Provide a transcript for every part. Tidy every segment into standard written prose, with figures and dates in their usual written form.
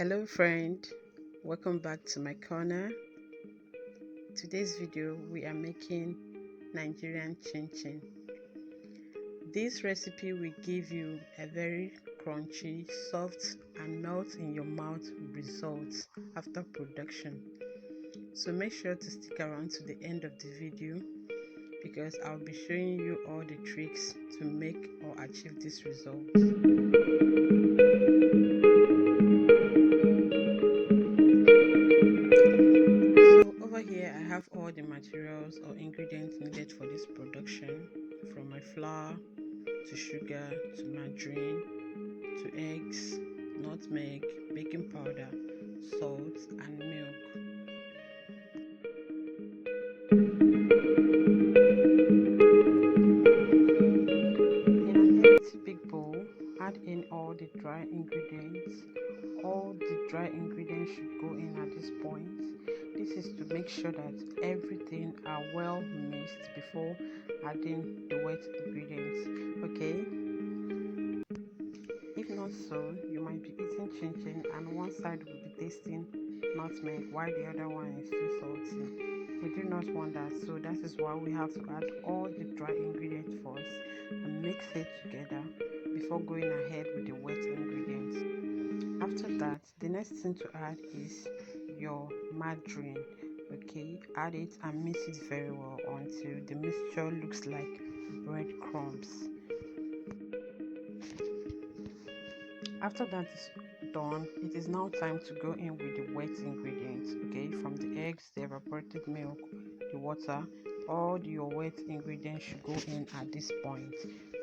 Hello friend, welcome back to my corner. Today's video we are making Nigerian chin chin. This recipe will give you a very crunchy, soft and melt in your mouth results after production. So make sure to stick around to the end of the video because I'll be showing you all the tricks to make or achieve this result. Here I have all the materials or ingredients needed for this production, from my flour to sugar to margarine to eggs, nutmeg, baking powder, salt and milk. In an empty big bowl, add in all the dry ingredients. All the dry ingredients should go in at this point. This is to make sure that everything are well mixed before adding the wet ingredients, okay? If not so, you might be eating chin chin and one side will be tasting nutmeg while the other one is too salty. We do not want that, so that is why we have to add all the dry ingredients first and mix it together before going ahead with the wet ingredients. After that, the next thing to add is your margarine. Okay, add it and mix it very well until the mixture looks like breadcrumbs. After that is done, it is now time to go in with the wet ingredients. Okay, from the eggs, the evaporated milk, the water, all your wet ingredients should go in at this point.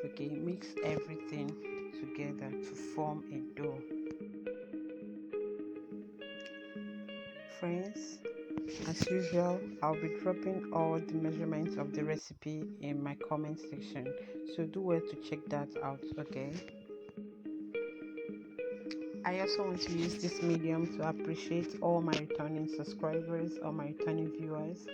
Okay, mix everything together to form a dough. Friends, as usual, I'll be dropping all the measurements of the recipe in my comment section, so do well to check that out, okay? I also want to use this medium to appreciate all my returning subscribers, all my returning viewers.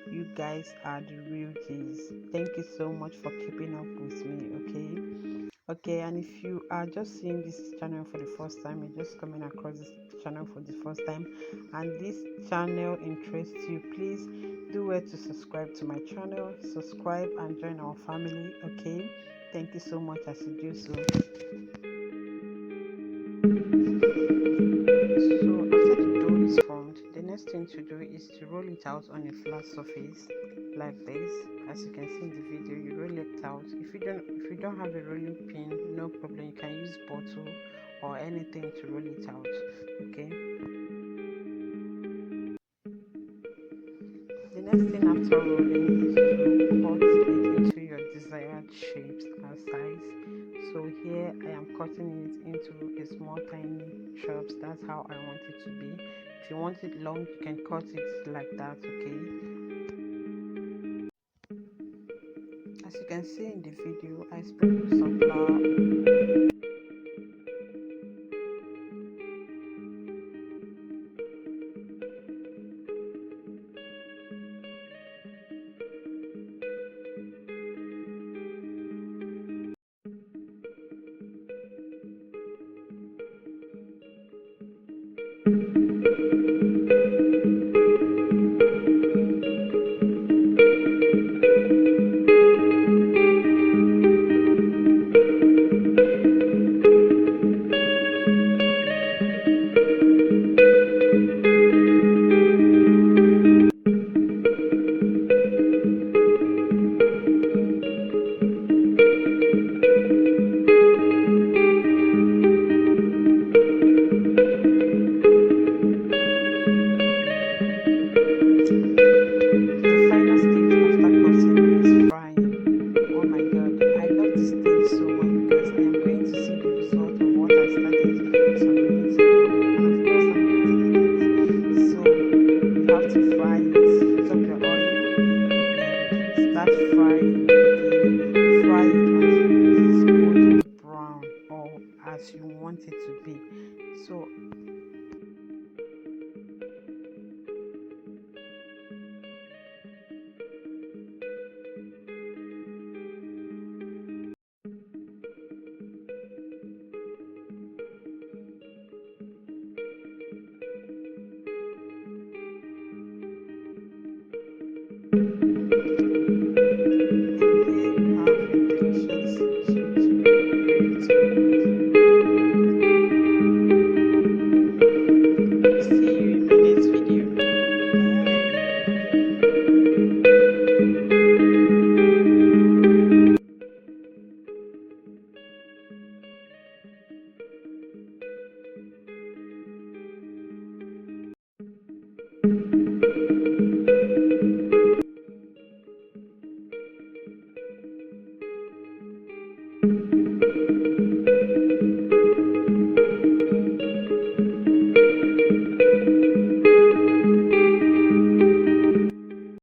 You guys are the real G's. Thank you so much for keeping up with me, okay? And if you are just seeing this channel for the first time, you're just coming across this channel for the first time and this channel interests you, please do well to subscribe to my channel, subscribe and join our family, okay? Thank you so much as you do so. So after the dough is formed, the next thing to do is to roll it out on a flat surface like this. As you can see in the video, you roll it out. If you don't have a rolling pin, no problem, you can use bottle or anything to roll it out, okay? The next thing after rolling is to cut it into your desired shapes and size. So here I am cutting it into a small tiny chops. That's how I want it to be. If you want it long, you can cut it like that, okay? As you can see in the video, I sprinkled some flour. As you want it to be. So